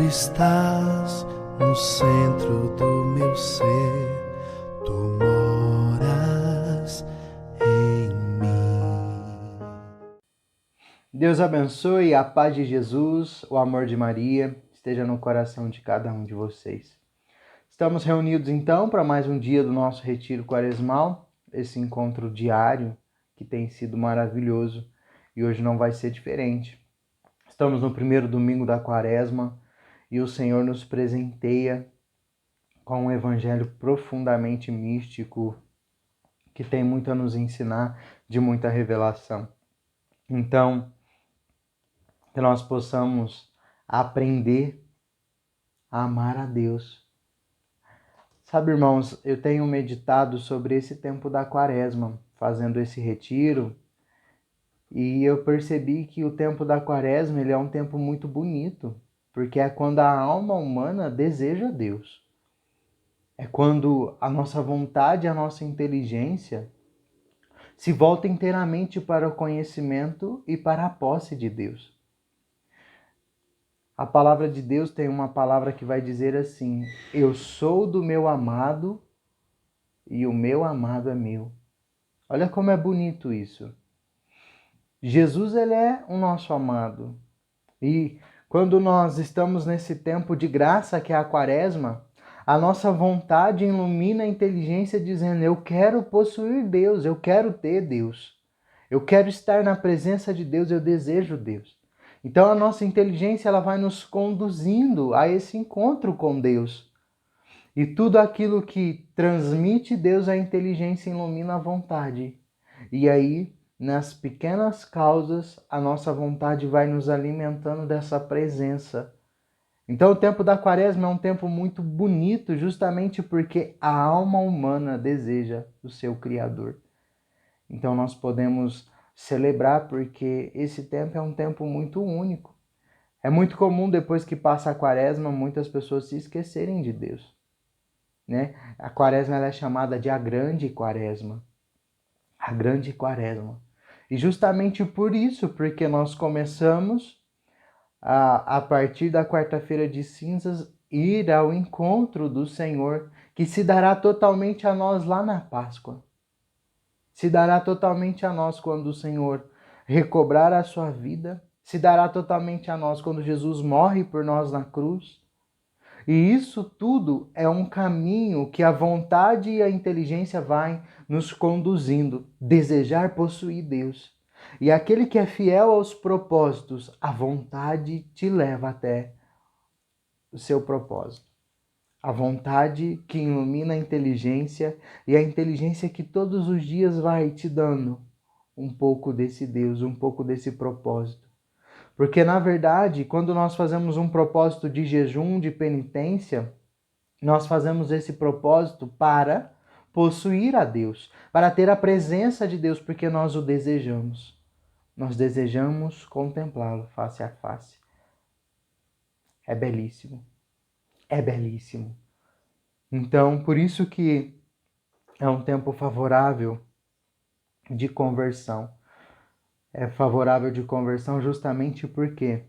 estás no centro do meu ser, tu moras em mim. Deus abençoe, a paz de Jesus, o amor de Maria esteja no coração de cada um de vocês. Estamos reunidos então para mais um dia do nosso retiro quaresmal, esse encontro diário que tem sido maravilhoso e hoje não vai ser diferente. Estamos no primeiro domingo da quaresma e o Senhor nos presenteia com um evangelho profundamente místico que tem muito a nos ensinar, de muita revelação. Então, que nós possamos aprender a amar a Deus. Sabe, irmãos, eu tenho meditado sobre esse tempo da quaresma, fazendo esse retiro, e eu percebi que o tempo da quaresma ele é um tempo muito bonito, porque é quando a alma humana deseja Deus. É quando a nossa vontade, a nossa inteligência se volta inteiramente para o conhecimento e para a posse de Deus. A palavra de Deus tem uma palavra que vai dizer assim: eu sou do meu amado e o meu amado é meu. Olha como é bonito isso. Jesus, ele é o nosso amado. E quando nós estamos nesse tempo de graça que é a quaresma, a nossa vontade ilumina a inteligência dizendo: eu quero possuir Deus, eu quero ter Deus. Eu quero estar na presença de Deus, eu desejo Deus. Então a nossa inteligência ela vai nos conduzindo a esse encontro com Deus. E tudo aquilo que transmite Deus à inteligência ilumina a vontade. E aí, nas pequenas causas, a nossa vontade vai nos alimentando dessa presença. Então o tempo da quaresma é um tempo muito bonito, justamente porque a alma humana deseja o seu Criador. Então nós podemos celebrar porque esse tempo é um tempo muito único. É muito comum depois que passa a quaresma muitas pessoas se esquecerem de Deus, né? A quaresma ela é chamada de a grande quaresma. A grande quaresma. E justamente por isso, porque nós começamos a partir da quarta-feira de cinzas ir ao encontro do Senhor, que se dará totalmente a nós lá na Páscoa. Se dará totalmente a nós quando o Senhor recobrar a sua vida, se dará totalmente a nós quando Jesus morre por nós na cruz. E isso tudo é um caminho que a vontade e a inteligência vai nos conduzindo, desejar possuir Deus. E aquele que é fiel aos propósitos, a vontade te leva até o seu propósito. A vontade que ilumina a inteligência e a inteligência que todos os dias vai te dando um pouco desse Deus, um pouco desse propósito. Porque, na verdade, quando nós fazemos um propósito de jejum, de penitência, nós fazemos esse propósito para possuir a Deus, para ter a presença de Deus, porque nós o desejamos. Nós desejamos contemplá-lo face a face. É belíssimo. É belíssimo. Então, por isso que é um tempo favorável de conversão. É favorável de conversão justamente por quê?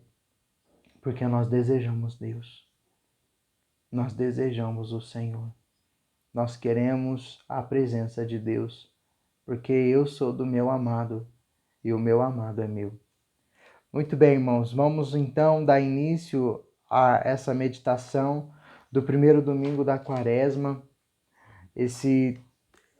Porque nós desejamos Deus. Nós desejamos o Senhor. Nós queremos a presença de Deus, porque eu sou do meu amado e o meu amado é meu. Muito bem, irmãos, vamos então dar início a essa meditação do primeiro domingo da quaresma.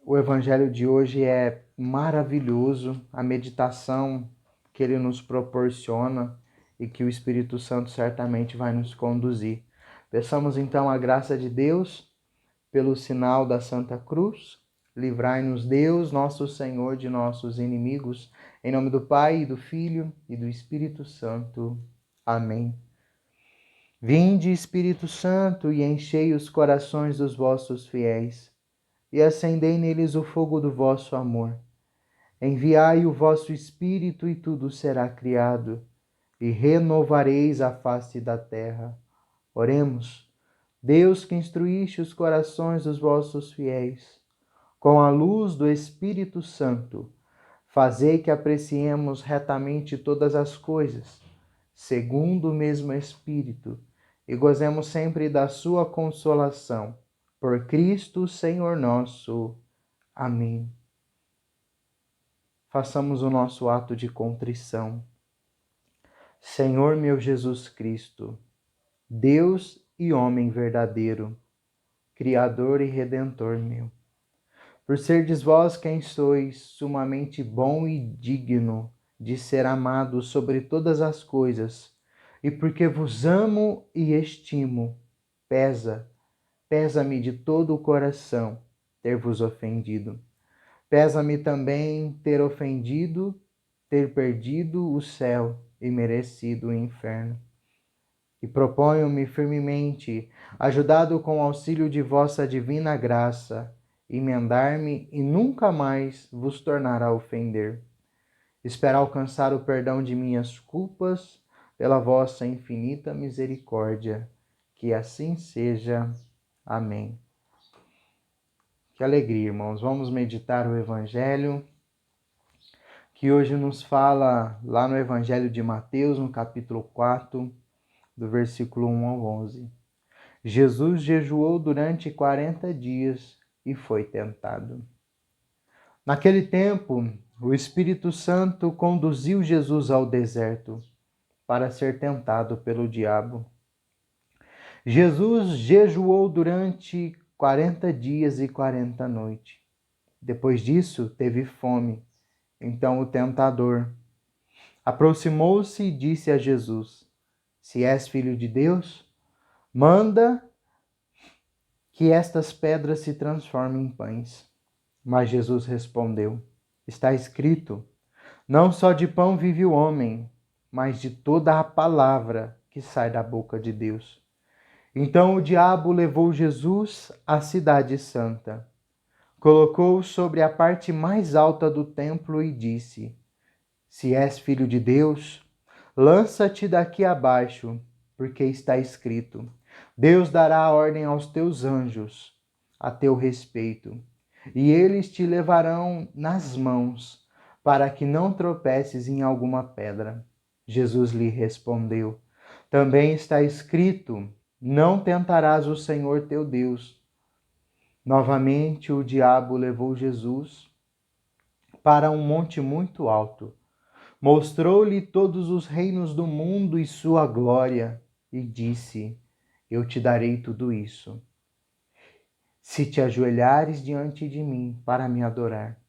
O evangelho de hoje é maravilhoso, a meditação que ele nos proporciona e que o Espírito Santo certamente vai nos conduzir. Peçamos então a graça de Deus pelo sinal da Santa Cruz. Livrai-nos Deus, nosso Senhor, de nossos inimigos. Em nome do Pai, e do Filho e do Espírito Santo. Amém. Vinde, Espírito Santo, e enchei os corações dos vossos fiéis, e acendei neles o fogo do vosso amor. Enviai o vosso Espírito, e tudo será criado, e renovareis a face da terra. Oremos. Deus, que instruíste os corações dos vossos fiéis, com a luz do Espírito Santo, fazei que apreciemos retamente todas as coisas, segundo o mesmo Espírito, e gozemos sempre da sua consolação. Por Cristo, Senhor nosso. Amém. Façamos o nosso ato de contrição. Senhor meu Jesus Cristo, Deus e homem verdadeiro, Criador e Redentor meu, por serdes vós quem sois sumamente bom e digno de ser amado sobre todas as coisas, e porque vos amo e estimo, pesa-me de todo o coração ter-vos ofendido. Pesa-me também ter ofendido, ter perdido o céu e merecido o inferno. E proponho-me firmemente, ajudado com o auxílio de vossa divina graça, emendar-me e nunca mais vos tornar a ofender. Espero alcançar o perdão de minhas culpas pela vossa infinita misericórdia. Que assim seja. Amém. Que alegria, irmãos. Vamos meditar o Evangelho, que hoje nos fala lá no Evangelho de Mateus, no capítulo 4, do versículo 1 ao 11. Jesus jejuou durante 40 dias e foi tentado. Naquele tempo, o Espírito Santo conduziu Jesus ao deserto para ser tentado pelo diabo. Jesus jejuou durante 40 dias e 40 noites. Depois disso, teve fome. Então o tentador aproximou-se e disse a Jesus: Se és filho de Deus, manda que estas pedras se transformem em pães. Mas Jesus respondeu: Está escrito: Não só de pão vive o homem, mas de toda a palavra que sai da boca de Deus. Então o diabo levou Jesus à cidade santa, colocou-o sobre a parte mais alta do templo e disse: Se és filho de Deus, lança-te daqui abaixo, porque está escrito: Deus dará ordem aos teus anjos a teu respeito, e eles te levarão nas mãos, para que não tropeces em alguma pedra. Jesus lhe respondeu: Também está escrito: Não tentarás o Senhor teu Deus. Novamente o diabo levou Jesus para um monte muito alto, mostrou-lhe todos os reinos do mundo e sua glória, e disse: Eu te darei tudo isso, se te ajoelhares diante de mim para me adorar.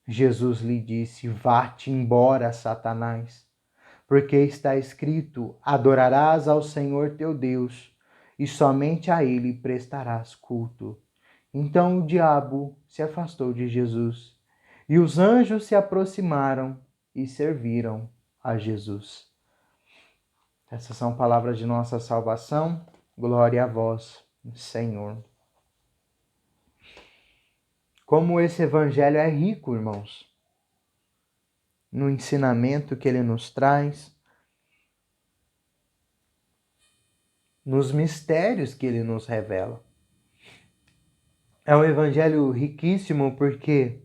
Jesus lhe disse: Vá-te embora, Satanás, porque está escrito: Adorarás ao Senhor teu Deus, e somente a ele prestarás culto. Então o diabo se afastou de Jesus, e os anjos se aproximaram e serviram a Jesus. Essas são palavras de nossa salvação. Glória a vós, Senhor. Como esse evangelho é rico, irmãos, no ensinamento que ele nos traz, nos mistérios que ele nos revela. É um evangelho riquíssimo porque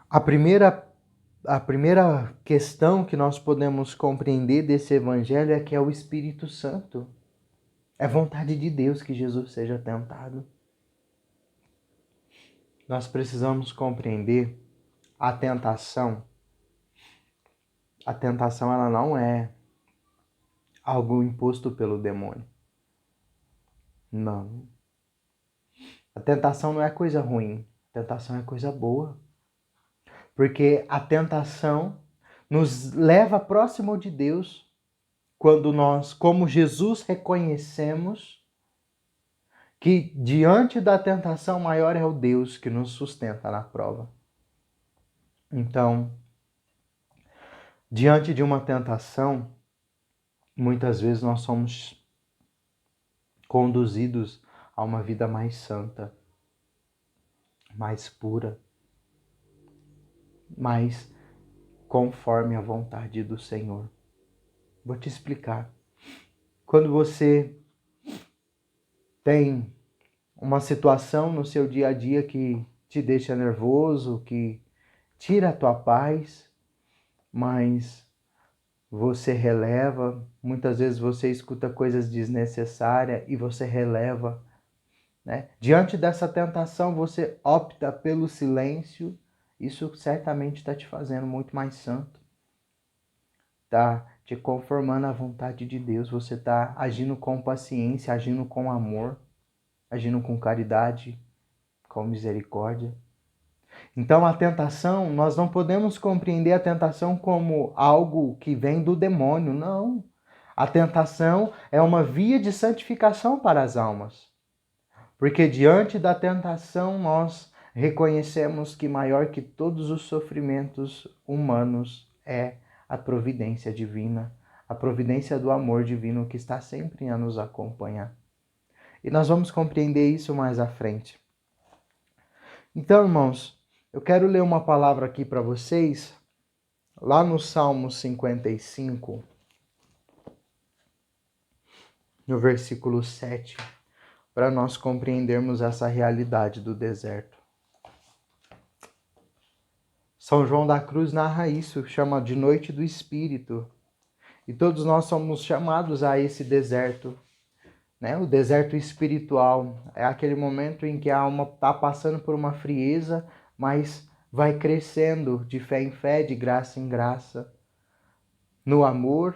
a primeira questão que nós podemos compreender desse evangelho é que é o Espírito Santo. É vontade de Deus que Jesus seja tentado. Nós precisamos compreender a tentação. A tentação ela não é algo imposto pelo demônio. Não. A tentação não é coisa ruim. A tentação é coisa boa. Porque a tentação nos leva próximo de Deus quando nós, como Jesus, reconhecemos que diante da tentação maior é o Deus que nos sustenta na prova. Então, diante de uma tentação, muitas vezes nós somos conduzidos a uma vida mais santa, mais pura, mais conforme a vontade do Senhor. Vou te explicar. Quando você tem uma situação no seu dia a dia que te deixa nervoso, que tira a tua paz, mas você releva, muitas vezes você escuta coisas desnecessárias e você releva, né? Diante dessa tentação, você opta pelo silêncio, isso certamente está te fazendo muito mais santo, está te conformando à vontade de Deus, você está agindo com paciência, agindo com amor, agindo com caridade, com misericórdia. Então a tentação, nós não podemos compreender a tentação como algo que vem do demônio, não. A tentação é uma via de santificação para as almas. Porque diante da tentação nós reconhecemos que maior que todos os sofrimentos humanos é a providência divina, a providência do amor divino que está sempre a nos acompanhar. E nós vamos compreender isso mais à frente. Então, irmãos, eu quero ler uma palavra aqui para vocês, lá no Salmo 55, no versículo 7, para nós compreendermos essa realidade do deserto. São João da Cruz narra isso, chama de noite do Espírito. E todos nós somos chamados a esse deserto, né? O deserto espiritual é aquele momento em que a alma está passando por uma frieza, mas vai crescendo de fé em fé, de graça em graça, no amor,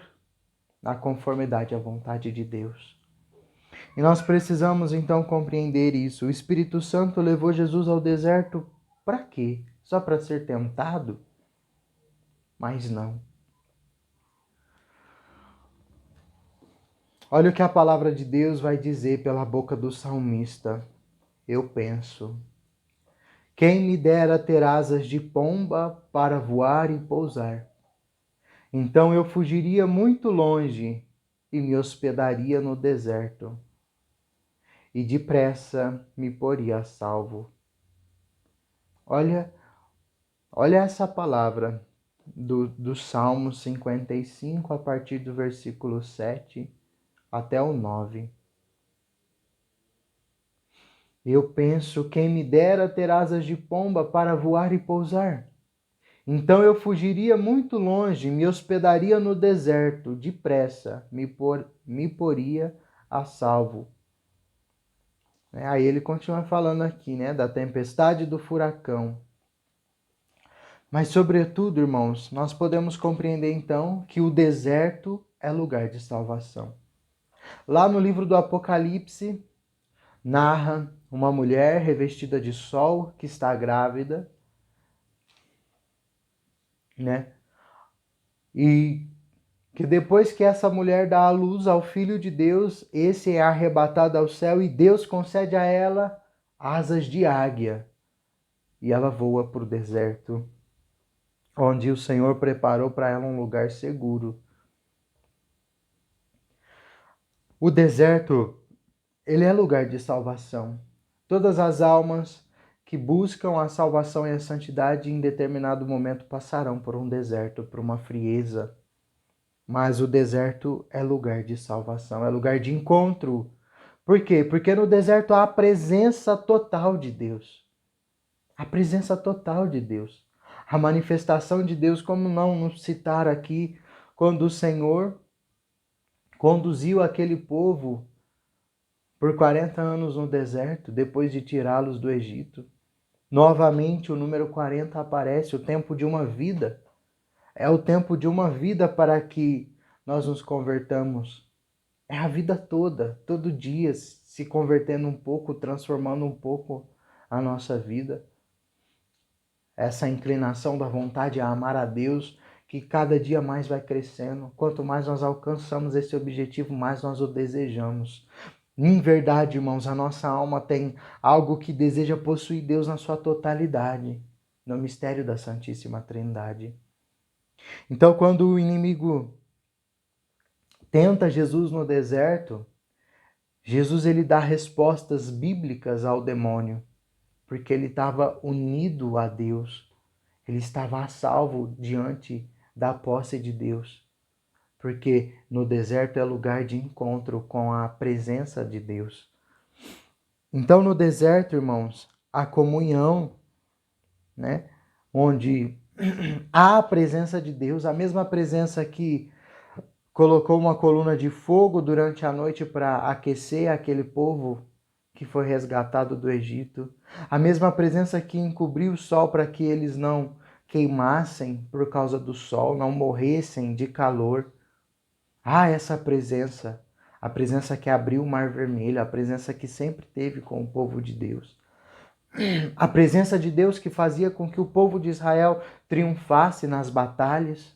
na conformidade à vontade de Deus. E nós precisamos então compreender isso. O Espírito Santo levou Jesus ao deserto para quê? Só para ser tentado? Mas não. Olha o que a palavra de Deus vai dizer pela boca do salmista. Eu penso, quem me dera ter asas de pomba para voar e pousar. Então eu fugiria muito longe e me hospedaria no deserto. E depressa me poria a salvo. Olha essa palavra do Salmo 55, a partir do versículo 7 até o 9. Eu penso, quem me dera ter asas de pomba para voar e pousar. Então eu fugiria muito longe, me hospedaria no deserto, depressa me poria a salvo. Aí ele continua falando aqui, né, da tempestade e do furacão. Mas, sobretudo, irmãos, nós podemos compreender então que o deserto é lugar de salvação. Lá no livro do Apocalipse, narra uma mulher revestida de sol que está grávida, né? E que depois que essa mulher dá à luz ao Filho de Deus, esse é arrebatado ao céu e Deus concede a ela asas de águia. E ela voa para o deserto, onde o Senhor preparou para ela um lugar seguro. O deserto, ele é lugar de salvação. Todas as almas que buscam a salvação e a santidade em determinado momento passarão por um deserto, por uma frieza. Mas o deserto é lugar de salvação, é lugar de encontro. Por quê? Porque no deserto há a presença total de Deus. A presença total de Deus. A manifestação de Deus, como não citar aqui, quando o Senhor conduziu aquele povo por 40 anos no deserto, depois de tirá-los do Egito. Novamente o número 40 aparece, o tempo de uma vida. É o tempo de uma vida para que nós nos convertamos. É a vida toda, todo dia, se convertendo um pouco, transformando um pouco a nossa vida. Essa inclinação da vontade a amar a Deus, que cada dia mais vai crescendo. Quanto mais nós alcançamos esse objetivo, mais nós o desejamos. Em verdade, irmãos, a nossa alma tem algo que deseja possuir Deus na sua totalidade, no mistério da Santíssima Trindade. Então, quando o inimigo tenta Jesus no deserto, Jesus ele dá respostas bíblicas ao demônio, porque ele estava unido a Deus, ele estava a salvo diante da posse de Deus, porque no deserto é lugar de encontro com a presença de Deus. Então, no deserto, irmãos, a comunhão, né, onde há a presença de Deus, a mesma presença que colocou uma coluna de fogo durante a noite para aquecer aquele povo que foi resgatado do Egito. A mesma presença que encobriu o sol para que eles não queimassem por causa do sol, não morressem de calor. Essa presença, a presença que abriu o Mar Vermelho, a presença que sempre teve com o povo de Deus. A presença de Deus que fazia com que o povo de Israel triunfasse nas batalhas.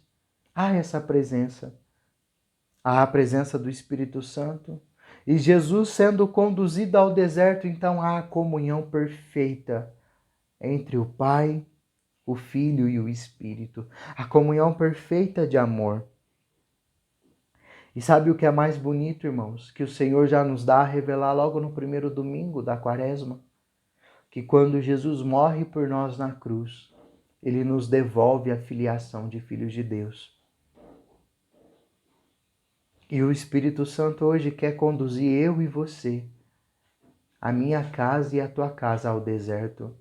Essa presença. A presença do Espírito Santo. E Jesus sendo conduzido ao deserto, então há a comunhão perfeita entre o Pai, o Filho e o Espírito. A comunhão perfeita de amor. E sabe o que é mais bonito, irmãos? Que o Senhor já nos dá a revelar logo no primeiro domingo da Quaresma. Que quando Jesus morre por nós na cruz, Ele nos devolve a filiação de filhos de Deus. E o Espírito Santo hoje quer conduzir eu e você, a minha casa e a tua casa, ao deserto.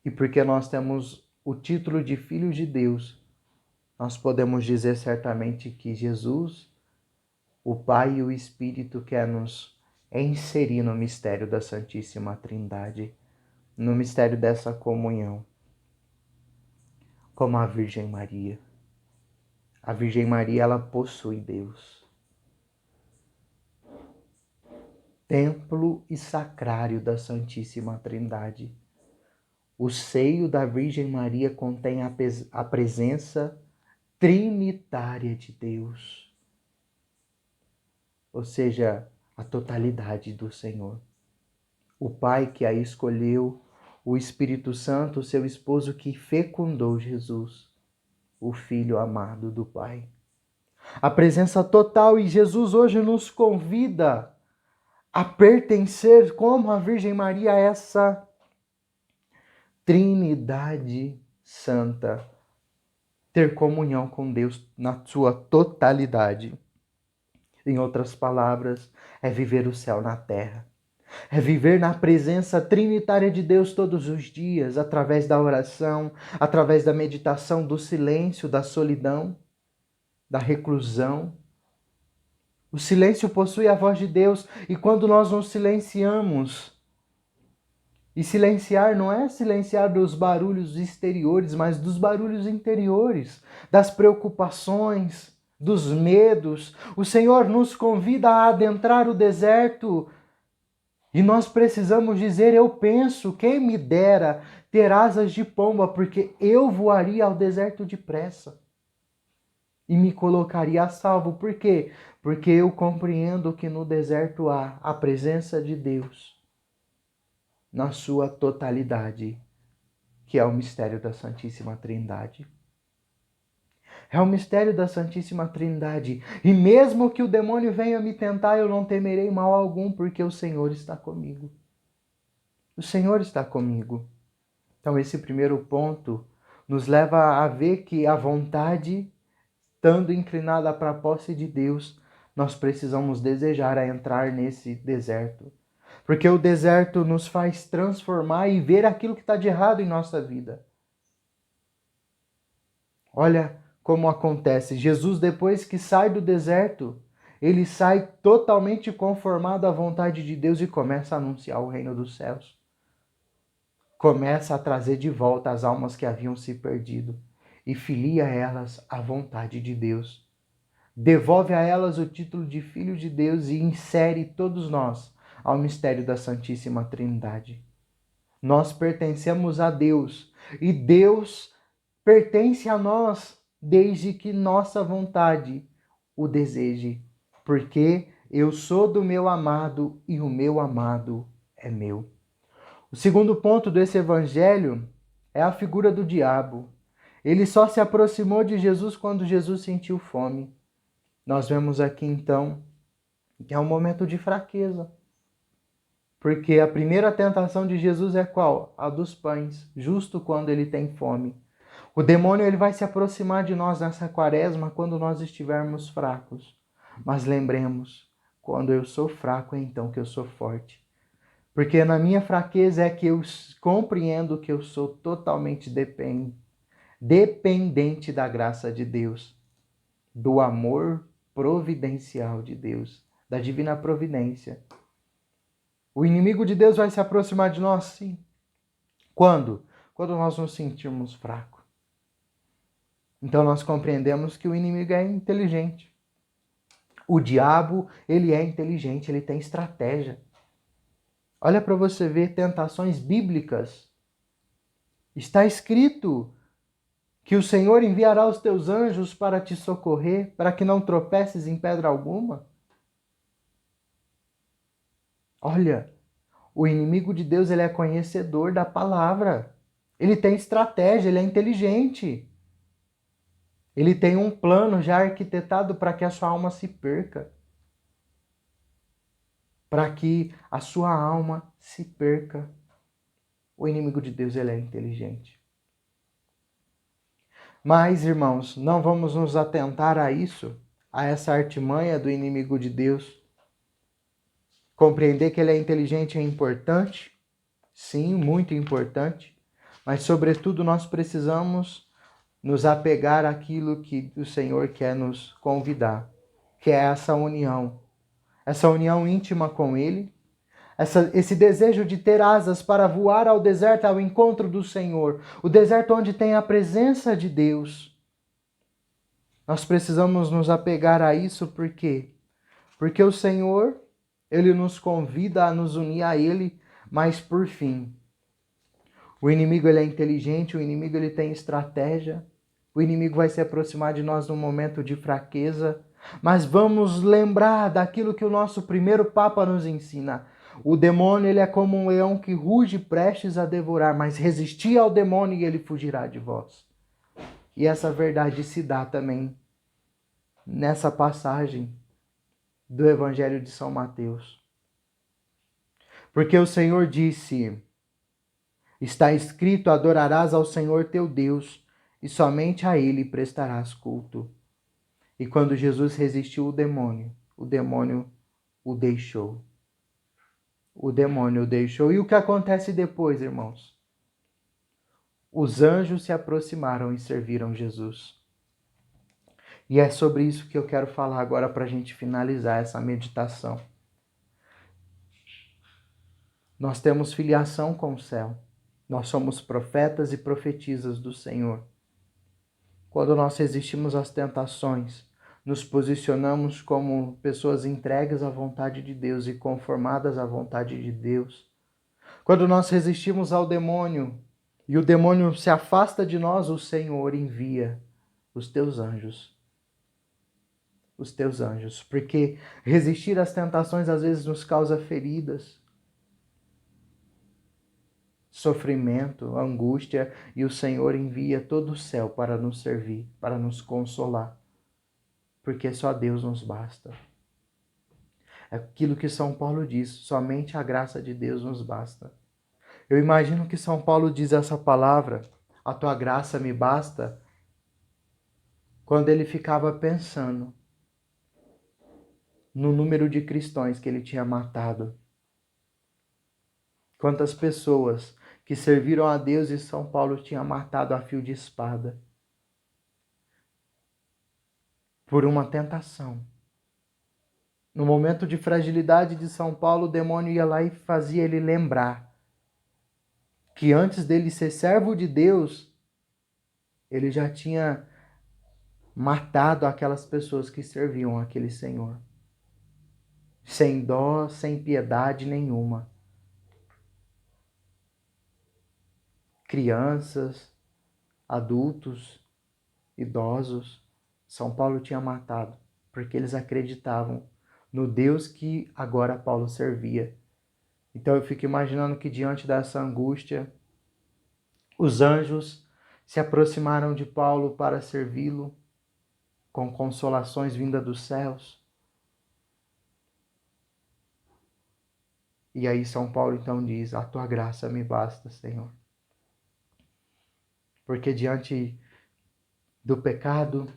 E porque nós temos o título de filhos de Deus, nós podemos dizer certamente que Jesus, o Pai e o Espírito quer nos inserir no mistério da Santíssima Trindade, no mistério dessa comunhão, como a Virgem Maria. A Virgem Maria, ela possui Deus. Templo e sacrário da Santíssima Trindade. O seio da Virgem Maria contém a presença trinitária de Deus. Ou seja, a totalidade do Senhor. O Pai que a escolheu, o Espírito Santo, seu esposo que fecundou Jesus, o Filho amado do Pai. A presença total, e Jesus hoje nos convida a pertencer como a Virgem Maria a essa Trindade Santa, ter comunhão com Deus na sua totalidade. Em outras palavras, é viver o céu na terra. É viver na presença trinitária de Deus todos os dias, através da oração, através da meditação, do silêncio, da solidão, da reclusão. O silêncio possui a voz de Deus, e quando nós nos silenciamos, e silenciar não é silenciar dos barulhos exteriores, mas dos barulhos interiores, das preocupações, dos medos. O Senhor nos convida a adentrar o deserto e nós precisamos dizer: eu penso, quem me dera ter asas de pomba, porque eu voaria ao deserto depressa e me colocaria a salvo. Por quê? Porque eu compreendo que no deserto há a presença de Deus na sua totalidade, que é o mistério da Santíssima Trindade. É o mistério da Santíssima Trindade. E mesmo que o demônio venha me tentar, eu não temerei mal algum, porque o Senhor está comigo. O Senhor está comigo. Então esse primeiro ponto nos leva a ver que a vontade, estando inclinada para a posse de Deus, nós precisamos desejar a entrar nesse deserto. Porque o deserto nos faz transformar e ver aquilo que está de errado em nossa vida. Olha como acontece. Jesus, depois que sai do deserto, ele sai totalmente conformado à vontade de Deus e começa a anunciar o reino dos céus. Começa a trazer de volta as almas que haviam se perdido e filia elas à vontade de Deus. Devolve a elas o título de filho de Deus e insere todos nós ao mistério da Santíssima Trindade. Nós pertencemos a Deus e Deus pertence a nós desde que nossa vontade o deseje, porque eu sou do meu amado e o meu amado é meu. O segundo ponto desse evangelho é a figura do diabo. Ele só se aproximou de Jesus quando Jesus sentiu fome. Nós vemos aqui então que é um momento de fraqueza. Porque a primeira tentação de Jesus é qual? A dos pães, justo quando ele tem fome. O demônio ele vai se aproximar de nós nessa quaresma quando nós estivermos fracos. Mas lembremos, quando eu sou fraco é então que eu sou forte. Porque na minha fraqueza é que eu compreendo que eu sou totalmente dependente da graça de Deus. do amor providencial de Deus, da divina providência. O inimigo de Deus vai se aproximar de nós, sim. Quando? Quando nós nos sentirmos fracos. Então nós compreendemos que o inimigo é inteligente. O diabo, ele é inteligente, ele tem estratégia. Olha para você ver tentações bíblicas. Está escrito que o Senhor enviará os teus anjos para te socorrer, para que não tropeces em pedra alguma. Olha, o inimigo de Deus, ele é conhecedor da palavra. Ele tem estratégia, ele é inteligente. Ele tem um plano já arquitetado para que a sua alma se perca. Para que a sua alma se perca. O inimigo de Deus, ele é inteligente. Mas, irmãos, não vamos nos atentar a isso, a essa artimanha do inimigo de Deus. Compreender que ele é inteligente é importante, sim, muito importante, mas, sobretudo, nós precisamos nos apegar àquilo que o Senhor quer nos convidar, que é essa união íntima com Ele, esse desejo de ter asas para voar ao deserto, ao encontro do Senhor, o deserto onde tem a presença de Deus. Nós precisamos nos apegar a isso, por quê? Porque o Senhor, Ele nos convida a nos unir a Ele, mas por fim, o inimigo, ele é inteligente, o inimigo, ele tem estratégia, o inimigo vai se aproximar de nós num momento de fraqueza, mas vamos lembrar daquilo que o nosso primeiro Papa nos ensina. O demônio, ele é como um leão que ruge prestes a devorar, mas resistir ao demônio e ele fugirá de vós. E essa verdade se dá também nessa passagem do Evangelho de São Mateus. Porque o Senhor disse: está escrito, adorarás ao Senhor teu Deus e somente a Ele prestarás culto. E quando Jesus resistiu o demônio o deixou. O demônio o deixou. E o que acontece depois, irmãos? Os anjos se aproximaram e serviram Jesus. E é sobre isso que eu quero falar agora para a gente finalizar essa meditação. Nós temos filiação com o céu. Nós somos profetas e profetisas do Senhor. Quando nós resistimos às tentações, nos posicionamos como pessoas entregues à vontade de Deus e conformadas à vontade de Deus. Quando nós resistimos ao demônio e o demônio se afasta de nós, o Senhor envia os teus anjos. Os teus anjos. Porque resistir às tentações às vezes nos causa feridas, sofrimento, angústia, e o Senhor envia todo o céu para nos servir, para nos consolar, porque só Deus nos basta. É aquilo que São Paulo diz, somente a graça de Deus nos basta. Eu imagino que São Paulo diz essa palavra, a tua graça me basta, quando ele ficava pensando no número de cristãos que ele tinha matado. Quantas pessoas que serviram a Deus e São Paulo tinha matado a fio de espada por uma tentação. No momento de fragilidade de São Paulo, o demônio ia lá e fazia ele lembrar que antes dele ser servo de Deus, ele já tinha matado aquelas pessoas que serviam aquele Senhor. Sem dó, sem piedade nenhuma. Crianças, adultos, idosos, São Paulo tinha matado, porque eles acreditavam no Deus que agora Paulo servia. Então eu fico imaginando que diante dessa angústia, os anjos se aproximaram de Paulo para servi-lo com consolações vindas dos céus. E aí São Paulo então diz: a tua graça me basta, Senhor. Porque diante do pecado,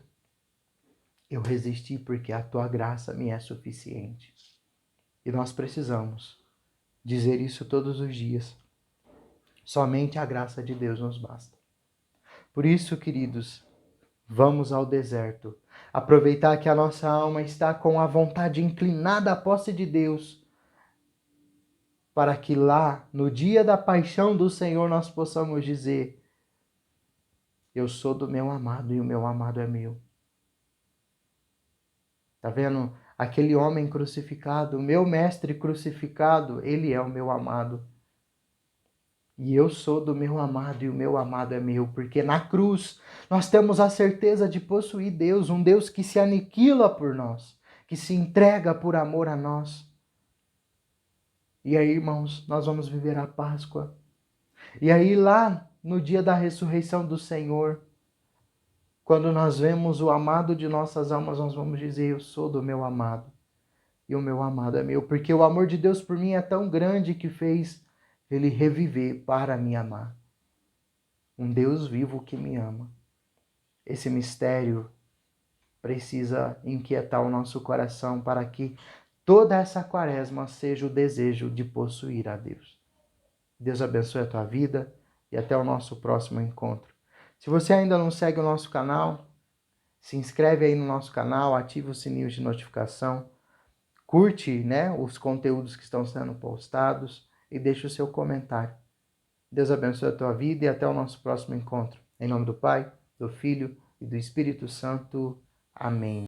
eu resisti porque a tua graça me é suficiente. E nós precisamos dizer isso todos os dias. Somente a graça de Deus nos basta. Por isso, queridos, Vamos ao deserto. Aproveitar que a nossa alma está com a vontade inclinada à posse de Deus, para que lá, no dia da paixão do Senhor, nós possamos dizer: eu sou do meu amado e o meu amado é meu. Tá vendo? Aquele homem crucificado, o meu mestre crucificado, ele é o meu amado. E eu sou do meu amado e o meu amado é meu, porque na cruz nós temos a certeza de possuir Deus, um Deus que se aniquila por nós, que se entrega por amor a nós. E aí, irmãos, nós vamos viver a Páscoa. E aí, lá no dia da ressurreição do Senhor, quando nós vemos o amado de nossas almas, nós vamos dizer: eu sou do meu amado e o meu amado é meu, porque o amor de Deus por mim é tão grande que fez ele reviver para me amar. Um Deus vivo que me ama. Esse mistério precisa inquietar o nosso coração para que toda essa quaresma seja o desejo de possuir a Deus. Deus abençoe a tua vida e até o nosso próximo encontro. Se você ainda não segue o nosso canal, se inscreve aí no nosso canal, ativa o sininho de notificação, curte, os conteúdos que estão sendo postados e deixa o seu comentário. Deus abençoe a tua vida e até o nosso próximo encontro. Em nome do Pai, do Filho e do Espírito Santo. Amém.